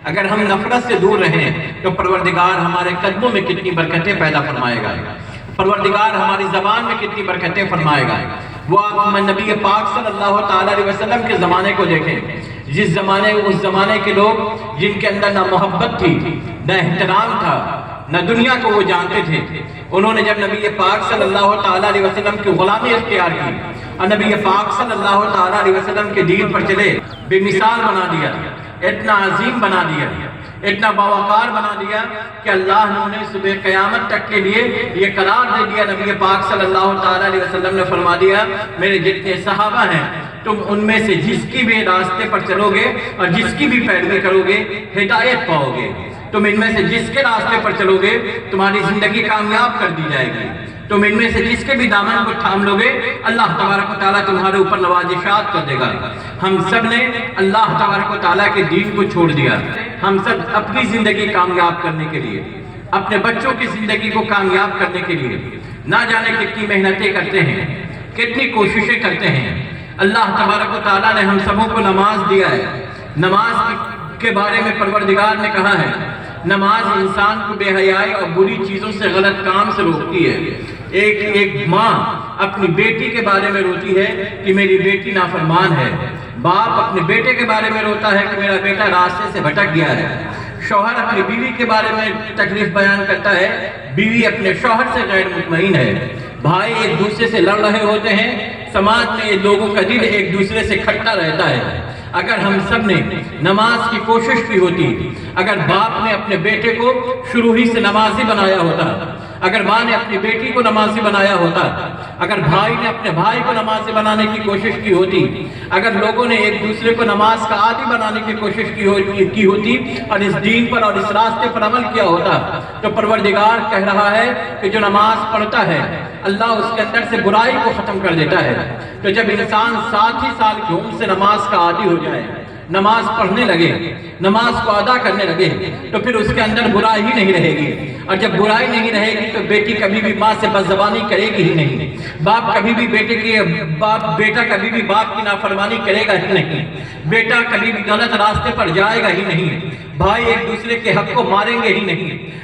اگر ہم نفرت سے دور رہیں تو پروردگار ہمارے قدموں میں کتنی برکتیں پیدا فرمائے گا، پروردگار ہماری زبان میں کتنی برکتیں فرمائے گا۔ وہ آپ نبی پاک صلی اللہ تعالیٰ علیہ وسلم کے زمانے کو دیکھیں، اس زمانے کے لوگ جن کے اندر نہ محبت تھی، نہ احترام تھا، نہ دنیا کو وہ جانتے تھے، انہوں نے جب نبی پاک صلی اللہ تعالیٰ علیہ وسلم کی غلامی اختیار کی اور نبی پاک صلی اللہ تعالیٰ علیہ وسلم کے دین پر چلے، بے مثال بنا دیا، اتنا عظیم بنا دیا، اتنا باوقار بنا دیا کہ اللہ نے انہیں صبح قیامت تک کے لیے یہ قرار دے دیا۔ نبی پاک صلی اللہ تعالیٰ علیہ وسلم نے فرما دیا، میرے جتنے صحابہ ہیں تم ان میں سے جس کی بھی راستے پر چلو گے اور جس کی بھی پیروی کرو گے ہدایت پاؤ گے، تم ان میں سے جس کے راستے پر چلو گے تمہاری زندگی کامیاب کر دی جائے گی، تم ان میں سے جس کے بھی دامن کو تھام لو گے اللہ تبارک و تعالیٰ تمہارے اوپر نوازشات کر دے گا۔ ہم سب نے اللہ تبارک و تعالیٰ کے دین کو چھوڑ دیا، ہم سب اپنی زندگی کامیاب کرنے کے لیے، اپنے بچوں کی زندگی کو کامیاب کرنے کے لیے نہ جانے کتنی محنتیں کرتے ہیں، کتنی کوششیں کرتے ہیں۔ اللہ تبارک و تعالیٰ نے ہم سبوں کو نماز دیا ہے، نماز کے بارے میں پروردگار نے کہا ہے نماز انسان کو بے حیائی اور بری چیزوں سے، غلط کام سے روکتی ہے۔ ایک ماں اپنی بیٹی کے بارے میں روتی ہے کہ میری بیٹی نافرمان ہے، باپ اپنے بیٹے کے بارے میں روتا ہے کہ میرا بیٹا راستے سے بھٹک گیا ہے، شوہر اپنی بیوی کے بارے میں تکلیف بیان کرتا ہے، بیوی اپنے شوہر سے غیر مطمئن ہے، بھائی ایک دوسرے سے لڑ رہے ہوتے ہیں، سماج میں لوگوں کا دل ایک دوسرے سے کھٹا رہتا ہے۔ اگر ہم سب نے نماز کی کوشش کی ہوتی، اگر باپ نے اپنے بیٹے کو شروع ہی سے نمازی بنایا ہوتا، اگر ماں نے اپنی بیٹی کو نمازی بنایا ہوتا، اگر بھائی نے اپنے بھائی کو نمازی بنانے کی کوشش کی ہوتی، اگر لوگوں نے ایک دوسرے کو نماز کا عادی بنانے کی کوشش کی ہوتی اور اس دین پر اور اس راستے پر عمل کیا ہوتا، تو پروردگار کہہ رہا ہے کہ جو نماز پڑھتا ہے اللہ اس کے اندر سے برائی کو ختم کر دیتا ہے۔ تو جب انسان 7 ہی سال کی عمر سے نماز کا عادی ہو جائے، نماز پڑھنے لگے، نماز کو ادا کرنے لگے، تو پھر اس کے اندر برائی ہی نہیں رہے گی، اور جب برائی نہیں رہے گی تو بیٹی کبھی بھی ماں سے بدزبانی کرے گی ہی نہیں، باپ کبھی بھی بیٹا کبھی بھی باپ کی نافرمانی کرے گا ہی نہیں، بیٹا کبھی بھی غلط راستے پر جائے گا ہی نہیں، بھائی ایک دوسرے کے حق کو ماریں گے ہی نہیں،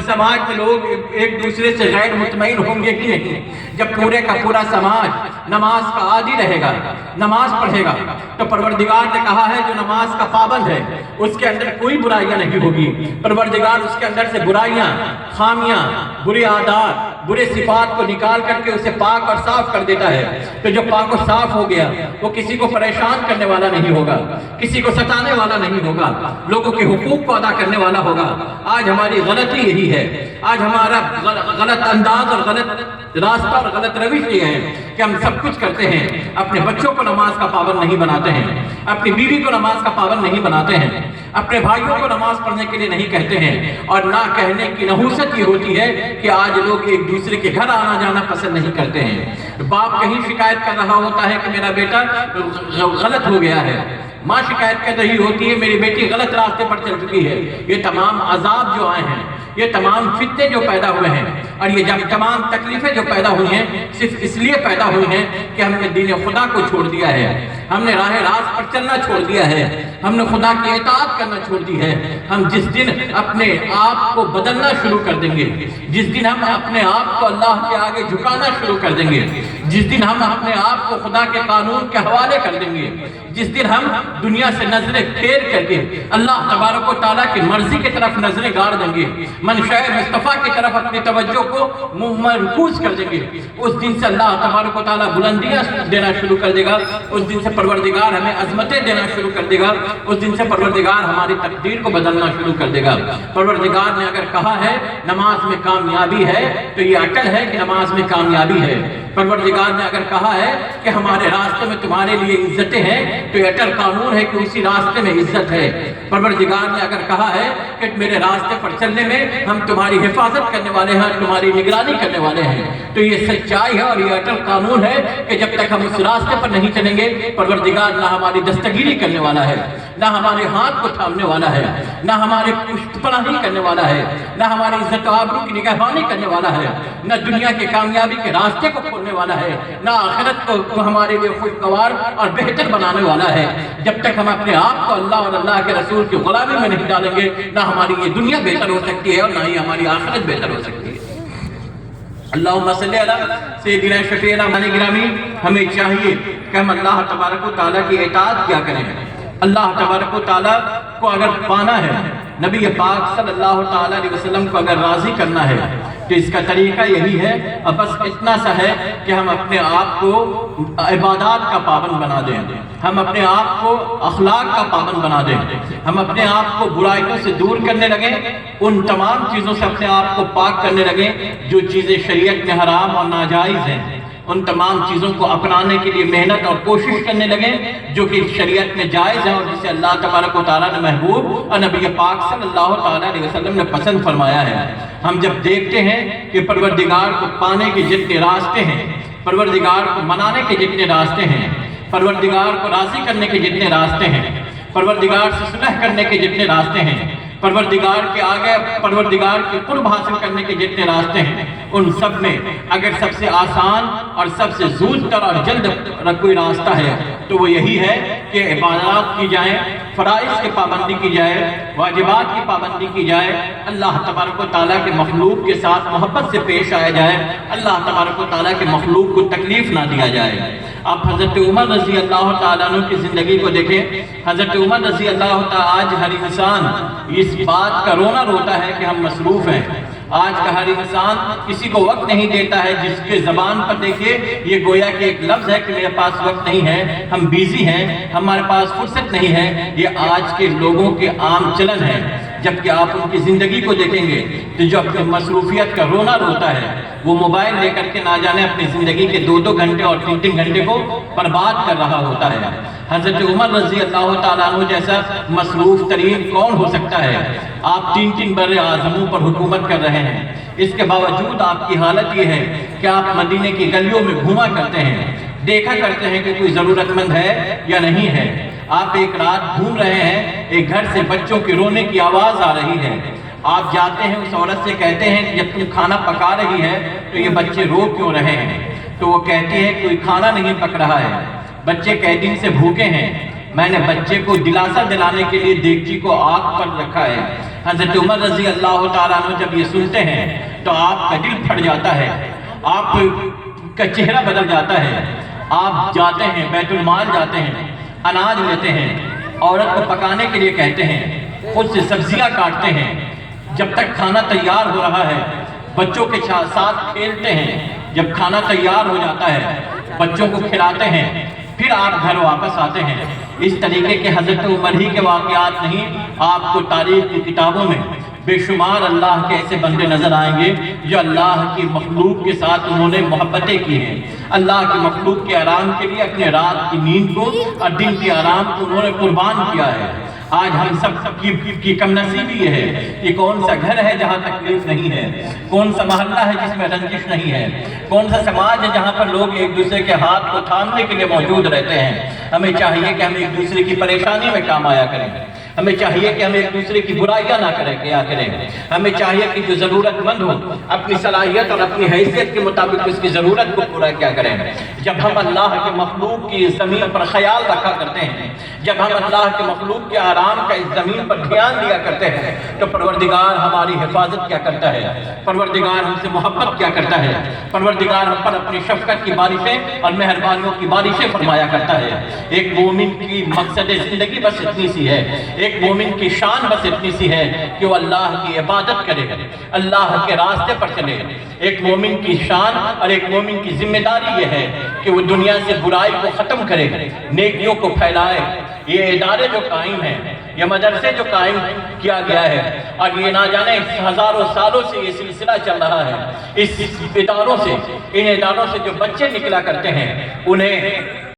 سماج میں لوگ ایک دوسرے سے غیر مطمئن ہوں گے ہی نہیں۔ جب پورے کا پورا سماج نماز کا عادی رہے گا، نماز پڑھے گا، تو پروردگار نے کہا ہے جو نماز کا پابند ہے اس کے اندر کوئی برائیاں نہیں ہوگی، پروردگار اس کے اندر سے برائیاں، خامیاں، برے عادات، برے صفات کو نکال کر کے اسے پاک اور صاف کر دیتا ہے۔ تو جو پاک اور صاف ہو گیا وہ کسی کو پریشان کرنے والا نہیں ہوگا، کسی کو ستانے والا نہیں ہوگا، لوگوں کے حقوق کو ادا کرنے والا ہوگا۔ آج ہماری غلطی یہی ہے، آج ہمارا غلط انداز اور غلط راستہ اور غلط روش یہ ہے کہ ہم سب کچھ کرتے ہیں، اپنے بچوں کو نماز کا پابند نہیں بناتے ہیں، اپنی بیوی کو نماز کا پابند نہیں بناتے ہیں، اپنے بھائیوں کو نماز پڑھنے کے لیے نہیں کہتے ہیں، اور نہ کہنے کی نحوست یہ ہوتی ہے کہ آج لوگ ایک دوسرے کے گھر آنا جانا پسند نہیں کرتے ہیں۔ باپ کہیں شکایت کر رہا ہوتا ہے کہ میرا بیٹا غلط ہو گیا ہے، ماں شکایت کر رہی ہوتی ہے میری بیٹی غلط راستے پر چل چکی ہے۔ یہ تمام عذاب جو آئے ہیں، یہ تمام فتنے جو پیدا ہوئے ہیں، اور یہ جب تمام تکلیفیں جو پیدا ہوئی ہیں صرف اس لیے پیدا ہوئی ہیں کہ ہم نے دین خدا کو چھوڑ دیا ہے، ہم نے راہ راست پر چلنا چھوڑ دیا ہے، ہم نے خدا کی اطاعت کرنا چھوڑ دی ہے۔ ہم جس دن اپنے آپ کو بدلنا شروع کر دیں گے، جس دن ہم اپنے آپ کو اللہ کے آگے جھکانا شروع کر دیں گے، جس دن ہم اپنے آپ کو خدا کے قانون کے حوالے کر دیں گے، جس دن ہم دنیا سے نظریں پھیر کر کے اللہ تبارک و تعالیٰ کی مرضی کی طرف نظریں گاڑ دیں گے، منشاء مصطفیٰ کی طرف اپنی توجہ کو مرکوز کر دیں گے، اس دن سے اللہ تبارک و تعالیٰ بلندیاں دینا شروع کر دے گا، اس دن سے پروردگار ہمیں عظمتیں دینا شروع کر دے گا، اس دن سے پروردگار ہماری تقدیر کو بدلنا شروع کر دے گا۔ پروردگار نے اگر کہا ہے نماز میں کامیابی ہے تو یہ اٹل ہے کہ نماز میں کامیابی ہے۔ پروردگار نے اگر کہا ہے کہ ہمارے راستے میں تمہارے لیے عزتیں ہیں تو یہ اٹل قانون ہے کہ اسی راستے میں عزت ہے۔ پروردگار نے اگر کہا ہے کہ میرے راستے پر چلنے میں ہم تمہاری حفاظت کرنے والے ہیں، تمہاری نگرانی کرنے والے ہیں، تو یہ سچائی ہے اور یہ اٹل قانون ہے کہ جب تک ہم اس راستے پر نہیں چلیں گے پروردگار نہ ہماری دستگیری کرنے والا ہے، نہ ہمارے ہاتھ کو تھامنے والا ہے، نہ ہمارے پشت پناہی کرنے والا ہے، نہ ہماری عزت و آبرو کی نگہبانی کرنے والا ہے، نہ دنیا کی کامیابی کے راستے کو کھولنے ہونے والا ہے، نہ آخرت کو ہمارے لیے خوشگوار اور بہتر بنانے والا ہے۔ جب تک ہم اپنے آپ کو اللہ اور اللہ کے رسول کی غلامی میں نہیں ڈالیں گے، نہ ہماری یہ دنیا بہتر ہو سکتی ہے اور نہ ہی ہماری آخرت بہتر ہو سکتی ہے۔ اللہم صلی علی سیدنا شفیعنا مولانا گرامی، ہمیں چاہیے کہ ہم اللہ تبارک و تعالیٰ کی اطاعت کیا کریں۔ اللہ تبارک و تعالیٰ کو اگر پانا ہے، نبی پاک صلی اللہ تعالیٰ علیہ وسلم کو اگر راضی کرنا ہے تو اس کا طریقہ یہی ہے، اور بس اتنا سا ہے کہ ہم اپنے آپ کو عبادات کا پابند بنا دیں، ہم اپنے آپ کو اخلاق کا پابند بنا دیں، ہم اپنے آپ کو برائیوں سے دور کرنے لگیں، ان تمام چیزوں سے اپنے آپ کو پاک کرنے لگیں جو چیزیں شریعت میں حرام اور ناجائز ہیں، ان تمام چیزوں کو اپنانے کے لیے محنت اور کوشش کرنے لگیں جو کہ شریعت میں جائز ہے اور جسے اللہ تبارک و تعالیٰ نے محبوب اور نبی پاک صلی اللہ تعالیٰ علیہ وسلم نے پسند فرمایا ہے۔ ہم جب دیکھتے ہیں کہ پروردگار کو پانے کے جتنے راستے ہیں، پروردگار کو منانے کے جتنے راستے ہیں، پروردگار کو راضی کرنے کے جتنے راستے ہیں، پروردگار سے صلح کرنے کے جتنے راستے ہیں، پروردگار کے آگے پروردگار کے قرب حاصل کرنے کے جتنے راستے ہیں، ان سب میں اگر سب سے آسان اور سب سے زود تر اور جلد کوئی راستہ ہے تو وہ یہی ہے کہ عبادات کی جائیں، فرائض کی پابندی کی جائے، واجبات کی پابندی کی جائے، اللہ تبارک و تعالیٰ کے مخلوق کے ساتھ محبت سے پیش آیا جائے، اللہ تبارک و تعالیٰ کے مخلوق کو تکلیف نہ دیا جائے۔ آپ حضرت عمر رضی اللہ تعالیٰ عنہ کی زندگی کو دیکھیں، حضرت عمر رضی اللہ تعالیٰ، آج ہر انسان اس بات کا رونا روتا ہے کہ ہم مصروف ہیں، آج کا ہر انسان کسی کو وقت نہیں دیتا ہے، جس کے زبان پر دیکھیے یہ گویا کہ ایک لفظ ہے کہ میرے پاس وقت نہیں ہے، ہم بیزی ہیں، ہمارے پاس فرصت نہیں ہے، یہ آج کے لوگوں کے عام چلن ہے۔ جبکہ آپ ان کی زندگی کو دیکھیں گے تو جو اپنی مصروفیت کا رونا روتا ہے وہ موبائل لے کر کے نہ جانے اپنی زندگی کے 2-2 گھنٹے اور 3-3 گھنٹے کو برباد کر رہا ہوتا ہے۔ حضرت عمر رضی اللہ تعالیٰ عنہ جیسا مصروف ترین کون ہو سکتا ہے؟ آپ 3 بر اعظموں پر حکومت کر رہے ہیں، اس کے باوجود آپ کی حالت یہ ہے کہ آپ مدینے کی گلیوں میں گھوما کرتے ہیں، دیکھا کرتے ہیں کہ کوئی ضرورت مند ہے یا نہیں ہے۔ آپ ایک رات گھوم رہے ہیں، ایک گھر سے بچوں کی رونے کی آواز آ رہی ہے، آپ جاتے ہیں اس عورت سے کہتے ہیں کہ جب تم کھانا پکا رہی ہے تو یہ بچے رو کیوں رہے ہیں؟ تو وہ کہتی ہے کوئی کھانا نہیں پک رہا ہے، بچے کئی دن سے بھوکے ہیں، میں نے بچے کو دلاسا دلانے کے لیے دیگچی کو آگ پر رکھا ہے۔ حضرت عمر رضی اللہ تعالیٰ عنہ جب یہ سنتے ہیں تو آپ کا دل پھٹ جاتا ہے، آپ کا چہرہ بدل جاتا ہے، آپ جاتے ہیں بیت المال جاتے ہیں، اناج لیتے ہیں، عورت کو پکانے کے لیے کہتے ہیں، خود سے سبزیاں کاٹتے ہیں، جب تک کھانا تیار ہو رہا ہے بچوں کے ساتھ کھیلتے ہیں، جب کھانا تیار ہو جاتا ہے بچوں کو کھلاتے ہیں، پھر آپ گھر واپس آتے ہیں۔ اس طریقے کے حضرت عمر ہی کے واقعات نہیں، آپ کو تاریخ کی کتابوں میں بے شمار اللہ کے ایسے بندے نظر آئیں گے جو اللہ کی مخلوق کے ساتھ انہوں نے محبتیں کی ہیں، اللہ کی مخلوق کے آرام کے لیے اپنے رات کی نیند کو اور دن کے آرام کو انہوں نے قربان کیا ہے۔ آج ہم سب کی کم نصیبی یہ ہے کہ کون سا گھر ہے جہاں تکلیف نہیں ہے، کون سا محلہ ہے جس میں رنجش نہیں ہے، کون سا سماج ہے جہاں پر لوگ ایک دوسرے کے ہاتھ کو تھامنے کے لیے موجود رہتے ہیں۔ ہمیں چاہیے کہ ہم ایک دوسرے کی پریشانی میں کام آیا کریں، ہمیں چاہیے کہ ہم ایک دوسرے کی برائیاں نہ کیا کریں، ہمیں چاہیے کہ جو ضرورت مند ہو اپنی صلاحیت اور اپنی حیثیت کے مطابق اس کی ضرورت کو پورا کیا کریں۔ جب ہم اللہ کے مخلوق کی زمین پر خیال رکھا کرتے ہیں، جب ہم اللہ کے مخلوق کے آرام کا اس زمین پر دھیان دیا کرتے ہیں تو پروردگار ہماری حفاظت کیا کرتا ہے، پروردگار ہم سے محبت کیا کرتا ہے، پروردگار ہم پر اپنی شفقت کی بارشیں اور مہربانیوں کی بارشیں فرمایا کرتا ہے۔ ایک مومن کی مقصد زندگی بس اتنی سی ہے، ایک مومن کی شان بس اتنی سی ہے کہ وہ اللہ کی عبادت کرے، اللہ کے راستے پر چلے۔ ایک مومن کی شان اور ایک مومن کی ذمہ داری یہ ہے کہ وہ دنیا سے برائی کو ختم کرے، نیکیوں کو پھیلائے۔ یہ ادارے جو قائم ہیں، یہ مدرسے جو قائم کیا گیا ہے اور یہ نہ جانے ہزاروں سالوں سے یہ سلسلہ چل رہا ہے، اس اداروں سے، ان اداروں سے جو بچے نکلا کرتے ہیں انہیں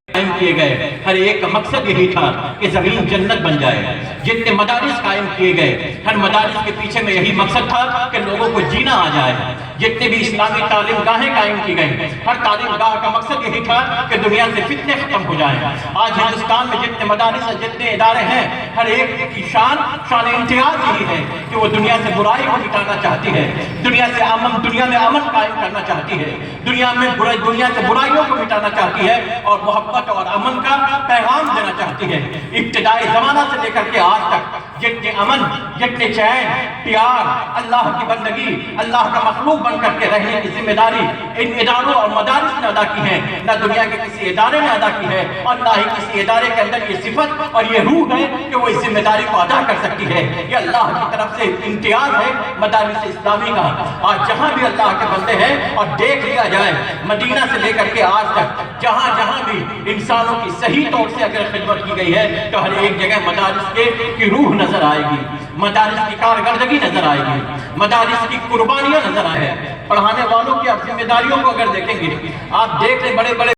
قائم کیے گئے، ہر ایک کا مقصد یہی تھا کہ زمین جنت بن جائے۔ جتنے مدارس قائم کیے گئے ہر مدارس کے پیچھے میں یہی مقصد تھا کہ لوگوں کو جینا آ جائے۔ جتنے بھی اسلامی تعلیم گاہیں قائم کی گئی، ہر تعلیم گاہ کا مقصد یہی تھا کہ دنیا سے فتنے ختم ہو جائیں۔ آج ہندوستان میں جتنے مدارس اور جتنے ادارے ہیں، ہر ایک کی شان امتیاز یہی ہے کہ وہ دنیا سے برائی کو مٹانا چاہتی ہے، دنیا میں امن قائم کرنا چاہتی ہے، دنیا سے برائیوں کو مٹانا چاہتی ہے اور محبت اور امن کا پیغام دینا چاہتی ہے۔ ابتدائی زمانہ سے لے کر کے آج تک جتنے امن، جتنے چین، پیار، اللہ کی بندگی، اللہ کا مخلوق بن کر کے رہنے کی ذمہ داری ان اداروں اور مدارس نے ادا کی ہے، نہ دنیا کے کسی ادارے نے ادا کی ہے، اور نہ ہی کسی ادارے کے اندر یہ صفت اور یہ روح ہے کہ وہ اس ذمہ داری کو ادا کر سکتی ہے۔ یہ اللہ کی طرف سے امتیاز ہے مدارس اسلامی کا۔ آج جہاں بھی اللہ کے بندے ہیں، اور دیکھ لیا جائے مدینہ سے لے کر کے آج تک جہاں بھی انسانوں کی صحیح طور سے اگر خدمت کی گئی ہے تو ہر ایک جگہ مدارس کی روح نظر آئے گی، مدارس کی کارکردگی نظر آئے گی، مدارس کی قربانیاں نظر آئے۔ پڑھانے والوں کی اب ذمہ داریوں کو اگر دیکھیں گے، آپ دیکھ لیں بڑے بڑے